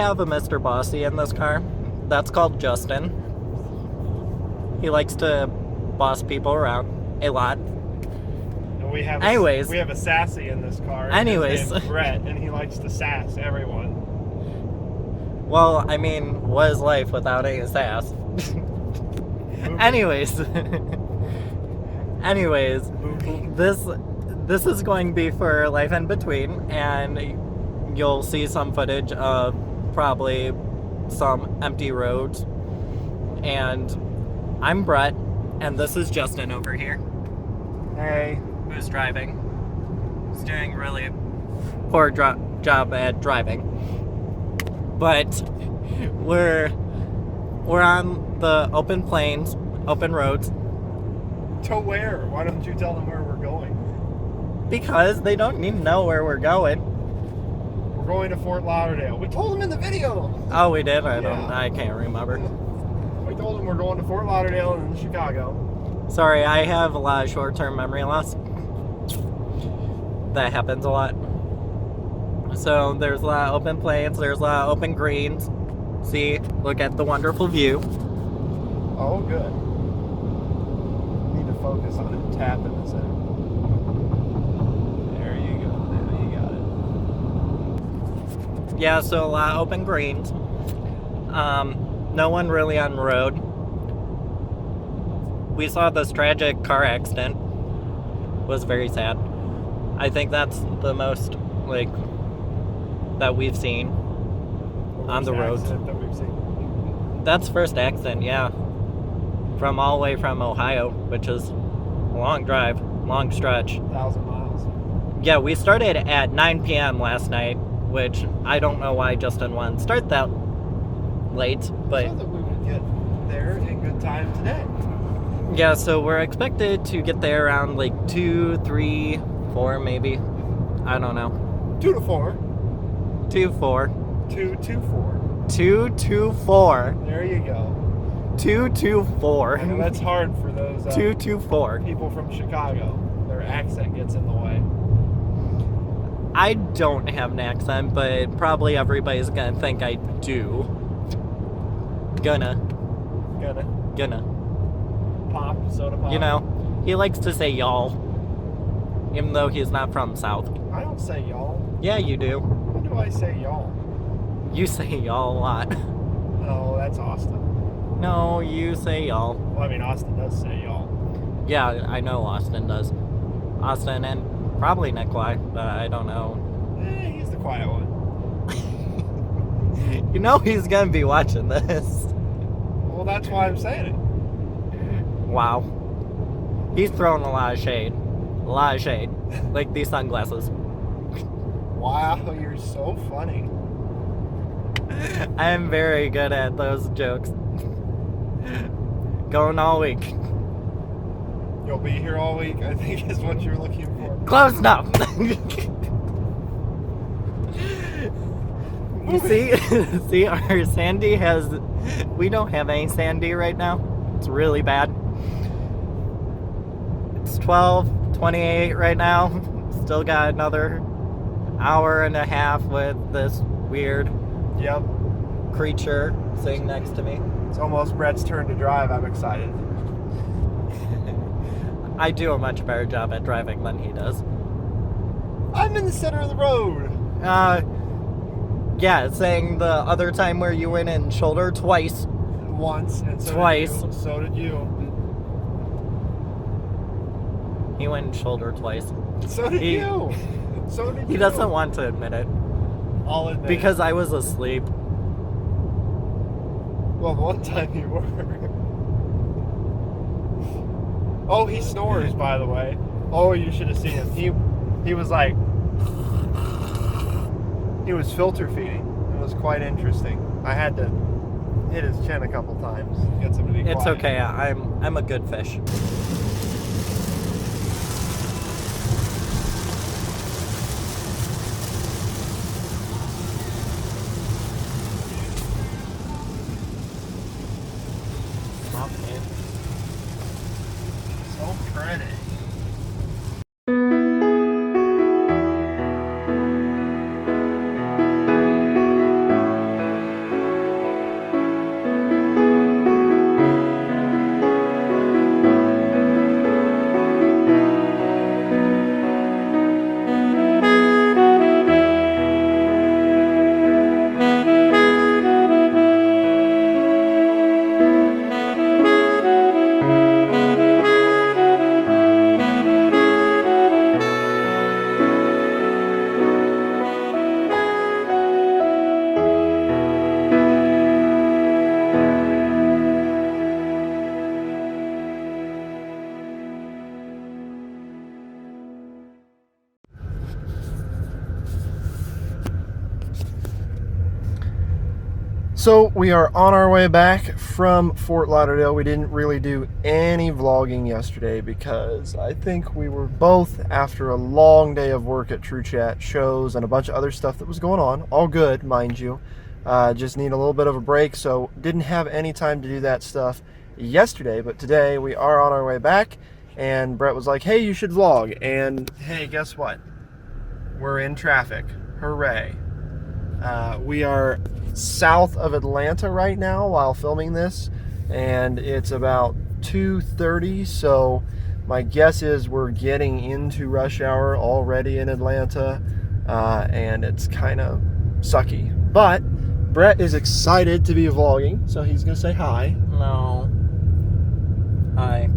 have a Mr. Bossy in this car. That's called Justin. He likes to boss people around a lot. And we have a sassy in this car. Anyways. His name's Bret, and he likes to sass everyone. Well, I mean, what is life without any sass? Anyways, this is going to be for Life in Between, and you'll see some footage of probably some empty roads. And I'm Bret, and this is Justin over here. Hey. Who's driving. He's doing really poor job at driving. But we're on the open plains, open roads. To where? Why don't you tell them where we're going? Because they don't need to know where we're going. We're going to Fort Lauderdale. We told them in the video. Oh, we did? I can't remember. We told them we're going to Fort Lauderdale and Chicago. Sorry, I have a lot of short-term memory loss. That happens a lot. So there's a lot of open plains, there's a lot of open greens. See, look at the wonderful view. Oh, good. Need to focus on it. Tap in the center. There you go. Now you got it. Yeah, so a lot of open greens. No one really on the road. We saw this tragic car accident. It was very sad. I think that's the most, that we've seen on the road. That we've seen. That's first accident, yeah. From all the way from Ohio, which is a long drive, long stretch. 1,000 miles. Yeah, we started at 9 p.m. last night, which I don't know why Justin wanted to start that late, but... So that we would get there in good time today. Yeah, so we're expected to get there around 2, 3, 4 maybe. I don't know. 2 to 4. 2, 4. 2 to 4. 2 to 4. There you go. 2 to 4. I know that's hard for those 2 to 4. people from Chicago. Their accent gets in the way. I don't have an accent, but probably everybody's gonna think I do. Gonna. Pop, soda pop. You know, he likes to say y'all, even though he's not from South. I don't say y'all. Yeah, you do. When do I say y'all? You say y'all a lot. Oh, that's Austin. No, you say y'all. Well, I mean, Austin does say y'all. Yeah, I know Austin does. Austin and probably Nikolai, but I don't know. He's the quiet one. You know he's gonna be watching this. Well, that's why I'm saying it. Wow. He's throwing a lot of shade. A lot of shade. Like these sunglasses. Wow, you're so funny. I am very good at those jokes. Going all week. You'll be here all week, I think is what you're looking for. Close enough. See, our Sandy we don't have any Sandy right now. It's really bad. It's 12:28 right now. Still got another hour and a half with this weird creature sitting next to me. It's almost Bret's turn to drive. I'm excited. I do a much better job at driving than he does. I'm in the center of the road. Yeah, saying the other time where you went in shoulder twice. Once, and so twice. Did you. So did you. He went in shoulder twice. So did you. So did you. He doesn't want to admit it. I'll admit because it. I was asleep. Well, one time you were. Oh, he snores, by the way. Oh, you should have seen him. He was like... He was filter feeding. It was quite interesting. I had to hit his chin a couple times. Get him to be quiet. It's okay. I'm a good fish. Okay. So pretty. So we are on our way back from Fort Lauderdale. We didn't really do any vlogging yesterday because I think we were both after a long day of work at True Chat, shows, and a bunch of other stuff that was going on. All good, mind you. Just need a little bit of a break, so didn't have any time to do that stuff yesterday. But today we are on our way back, and Brett was like, hey, you should vlog. And hey, guess what? We're in traffic. Hooray. We are south of Atlanta right now while filming this, and it's about 2:30, so my guess is we're getting into rush hour already in Atlanta, and it's kind of sucky. But Brett is excited to be vlogging, so he's gonna say hi. No. Hi.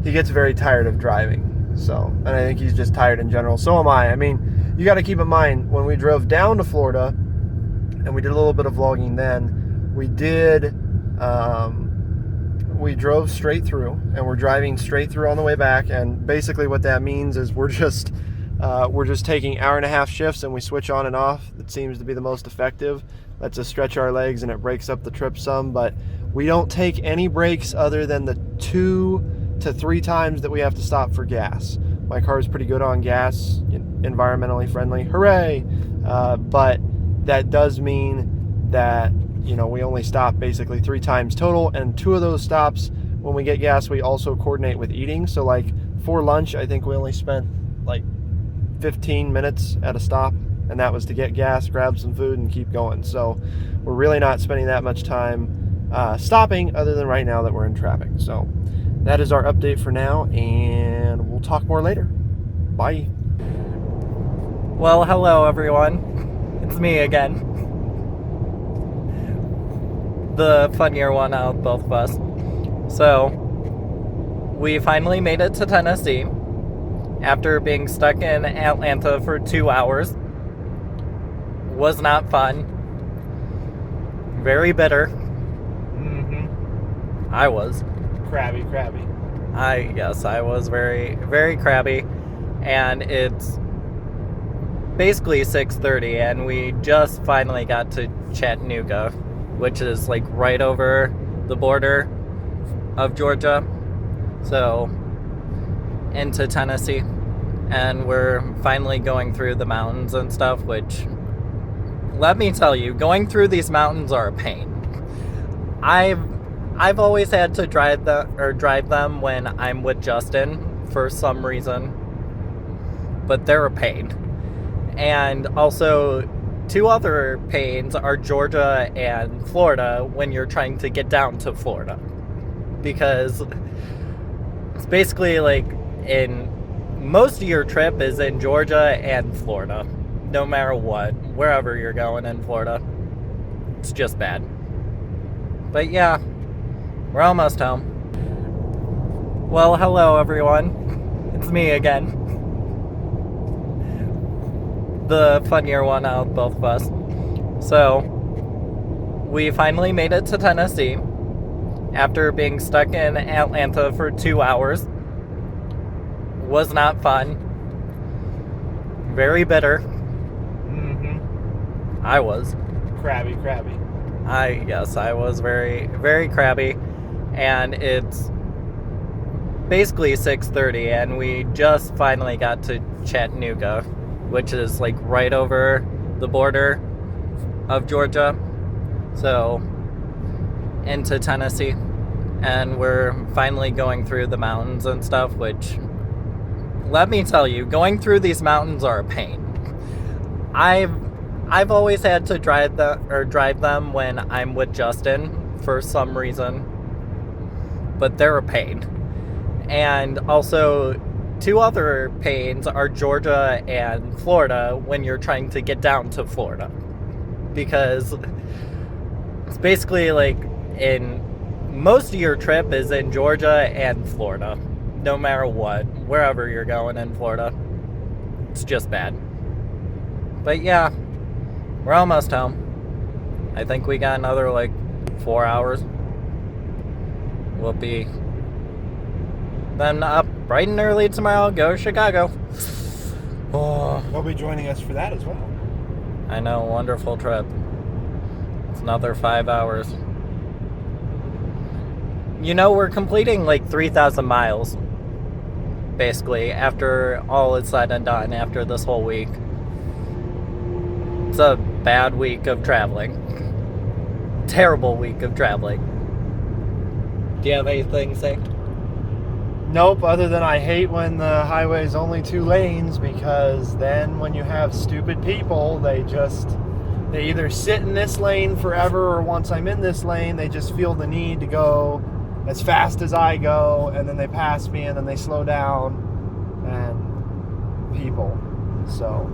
He gets very tired of driving, so, and I think he's just tired in general. So am I. I mean, you got to keep in mind, when we drove down to Florida, and we did a little bit of vlogging then, we drove straight through, and we're driving straight through on the way back, and basically what that means is we're just taking 1.5-hour shifts, and we switch on and off. That seems to be the most effective. Lets us stretch our legs, and it breaks up the trip some, but we don't take any breaks other than the 2 to 3 times that we have to stop for gas. My car is pretty good on gas, environmentally friendly, hooray! But that does mean that, you know, we only stop basically 3 times total, and 2 of those stops, when we get gas, we also coordinate with eating. So like for lunch, I think we only spent like 15 minutes at a stop, and that was to get gas, grab some food, and keep going. So we're really not spending that much time stopping, other than right now that we're in traffic. So that is our update for now, and we'll talk more later. Bye. Well, hello everyone. It's me again. The funnier one out of both of us. So, we finally made it to Tennessee after being stuck in Atlanta for 2 hours. Was not fun. Very bitter. Mm-hmm. I was. Crabby. Yes, I was very, very crabby. And it's basically 6:30, and we just finally got to Chattanooga, which is like right over the border of Georgia, so into Tennessee, and we're finally going through the mountains and stuff, which, let me tell you, going through these mountains are a pain. I've always had to drive them when I'm with Justin for some reason, but they're a pain. And also, 2 other pains are Georgia and Florida when you're trying to get down to Florida. Because it's basically like most of your trip is in Georgia and Florida. No matter what, wherever you're going in Florida. It's just bad. But yeah, we're almost home. Well, hello everyone. It's me again. The funnier one out of both of us. So, we finally made it to Tennessee after being stuck in Atlanta for 2 hours. Was not fun. Very bitter. Mm-hmm. I was. Crabby. Yes, I was very, very crabby. And it's basically 6:30, and we just finally got to Chattanooga, which is like right over the border of Georgia, so into Tennessee, and we're finally going through the mountains and stuff, which, let me tell you, going through these mountains are a pain. I've always had to drive them when I'm with Justin for some reason, but they're a pain. And also, 2 other pains are Georgia and Florida when you're trying to get down to Florida. Because it's basically like most of your trip is in Georgia and Florida. No matter what, wherever you're going in Florida. It's just bad. But yeah, we're almost home. I think we got another like 4 hours. We'll be then up bright and early tomorrow, go Chicago. Oh. They'll be joining us for that as well. I know, wonderful trip. Another 5 hours. You know, we're completing like 3,000 miles, basically, after all is said and done, after this whole week. It's a bad week of traveling. Terrible week of traveling. Do you have anything to say? Nope, other than I hate when the highway is only 2 lanes, because then when you have stupid people, they either sit in this lane forever, or once I'm in this lane, they just feel the need to go as fast as I go, and then they pass me, and then they slow down, and people. So